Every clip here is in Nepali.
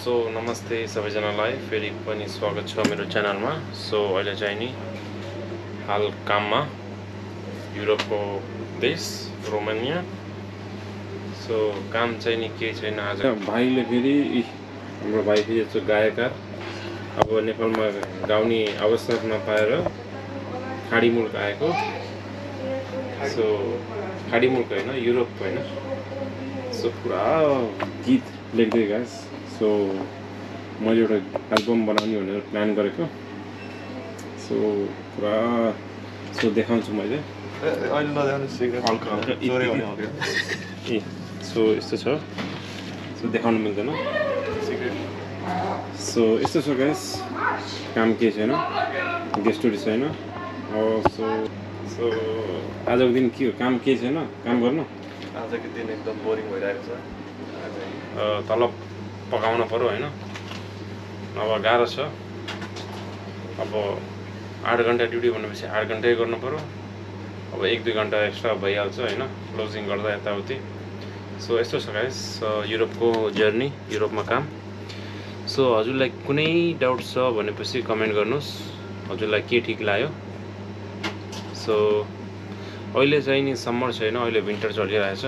सो नमस्ते सबैजनालाई फेरि पनि स्वागत छ मेरो च्यानलमा। सो अहिले चाहिँ नि हाल काममा युरोपको देश रोमानिया। सो काम चाहिँ नि के छैन आज भाइले फेरि हाम्रो भाइ फेरि यस्तो गायककार अब नेपालमा गाउने अवसर नपाएर खाडी मुल्क आएको। सो खाडी मुल्क होइन, युरोप होइन। सो पुरा गीत लेख्दै गाइस। सो मैले एउटा एल्बम बनाउने भनेर प्लान गरेको। सो पुरा सो देखाउँछु मैले अहिले नदेखाउनु ए सो यस्तो छ। सो देखाउनु मिल्दैन। सो यस्तो छ गाइस, काम केही छैन, गेस्टहरू छैन। सो सो आजको दिन के हो, काम केही छैन, काम गर्नु। आजको दिन एकदम बोरिङ भइरहेको छ। तलब पकाउन पर्यो होइन, अब गाह्रो छ। अब 8 घन्टा ड्युटी भनेपछि 8 घन्टै गर्नु पर्यो। अब 1-2 घन्टा एक्स्ट्रा भइहाल्छ होइन, क्लोजिङ गर्दा यताउति। सो यस्तो छ गाइस युरोपको जर्नी, युरोपमा काम। सो हजुरलाई कुनै डाउट छ भनेपछि कमेन्ट गर्नुहोस्, हजुरलाई के ठिक लाग्यो। सो अहिले चाहिँ नि समर छैन, अहिले विन्टर चलिरहेछ,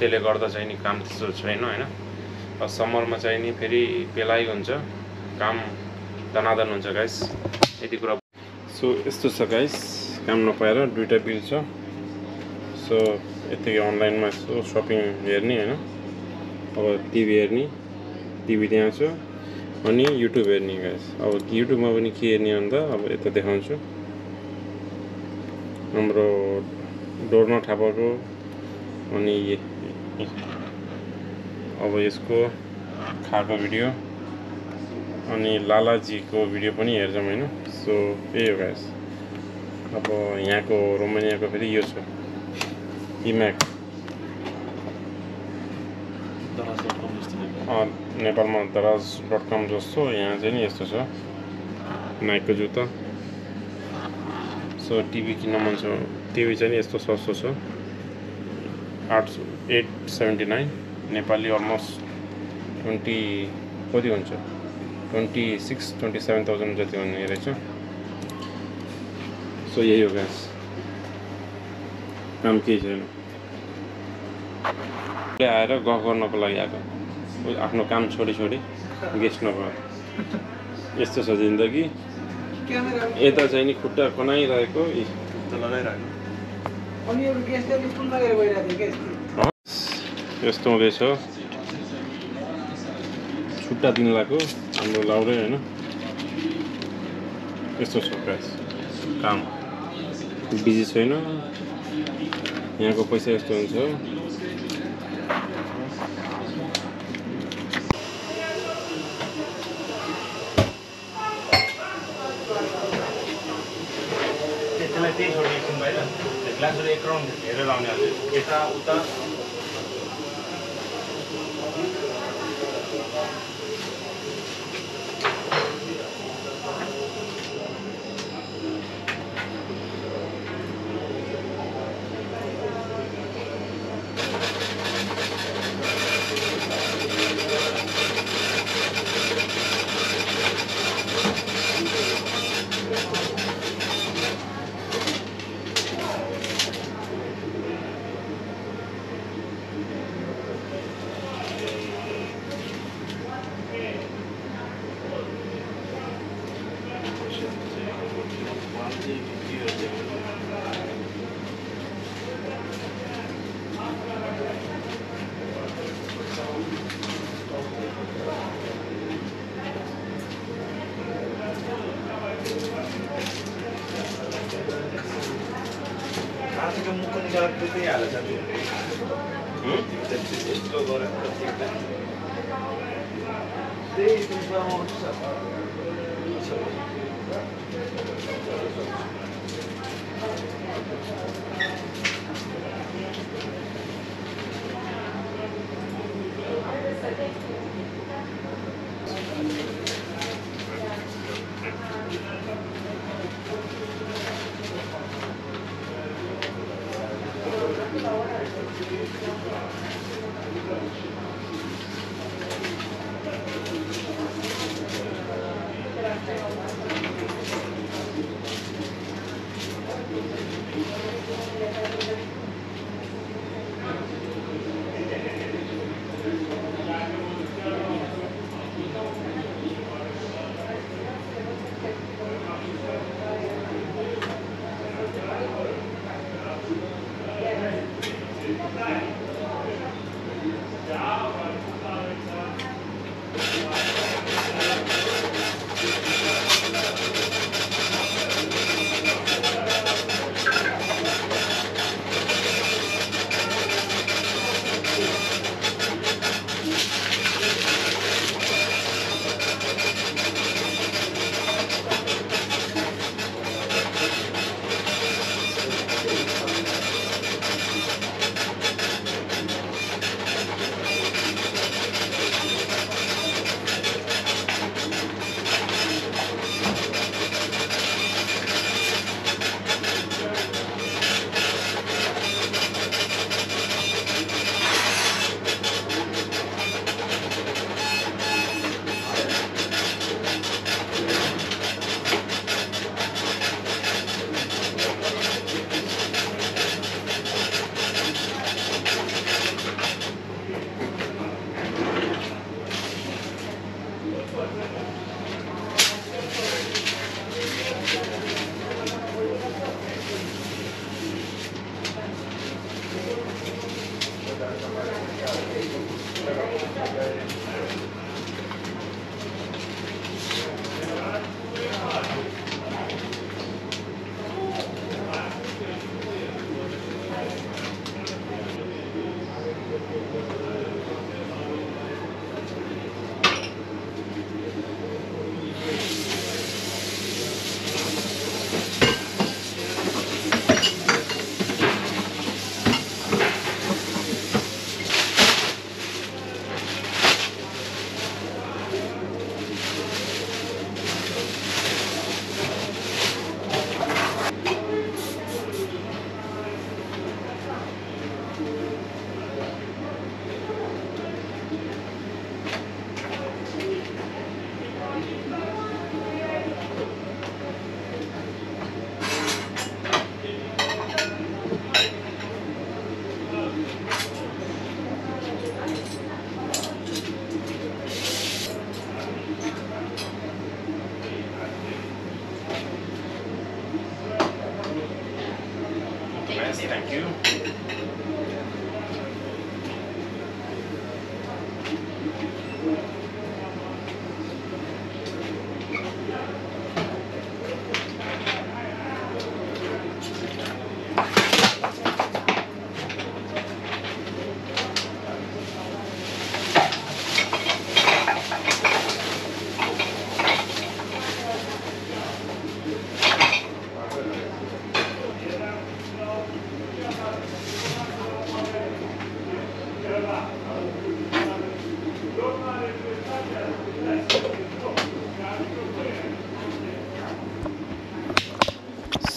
त्यसले गर्दा चाहिँ नि काम त्यस्तो छैन होइन। समरमा चाहिँ नि फेरि पेलाइ हुन्छ, काम दनादन हुन्छ गाइस, यति कुरा। सो यस्तो छ गाइस, काम नपाएर 2टा बिल छ। सो यतिकै अनलाइनमा यसो सपिङ हेर्ने होइन, अब टिभी हेर्ने, टिभी त्यहाँ छ, अनि युट्युब हेर्ने गाइस। अब युट्युबमा पनि के हेर्ने भन्दा अब यता देखाउँछु। हाम्रो डोर्न थापाको अनि अब यसको खाएको भिडियो अनि लालाजीको भिडियो पनि हेर्छौँ होइन। सो यही हो गाइस। अब यहाँको रोमानियाको फेरि यो छ इम्याक, नेपालमा दराज.com जस्तो, यहाँ चाहिँ नि यस्तो छ नाइकको जुत्ता। सो टिभी किन्न मन छ, टिभी चाहिँ नि यस्तो सस्तो छ, 879 नेपाली, अलमोस्ट 20 कति हुन्छ, 26-27,000 जति हुने रहेछ। सो यही हो गाइस, काम केही छैन। आएर गफ गर्नको लागि आएको, आफ्नो काम छोडी गेस्ट नभएर। यस्तो छ जिन्दगी। यता चाहिँ नि खुट्टा कनाइरहेको, यस्तो हुँदैछ। छुट्टा दिन लाग्यो हाम्रो लाउडै होइन। यस्तो छ गाइस काम, बिजी छैन। यहाँको पैसा यस्तो हुन्छ। त्यही छोडी एकछिन बाहिर ग्लासहरू एक राउन्ड हेरेर लाउने, यता उता। मुखको निकालेर त्यही हालेछ नि, यस्तो गरेर त्यही you.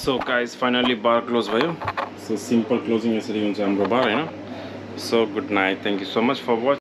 So guys, finally bar close भयो. So simple closing यसरी हुन्छ हाम्रो bar हैन. So good night. Thank you so much for watching.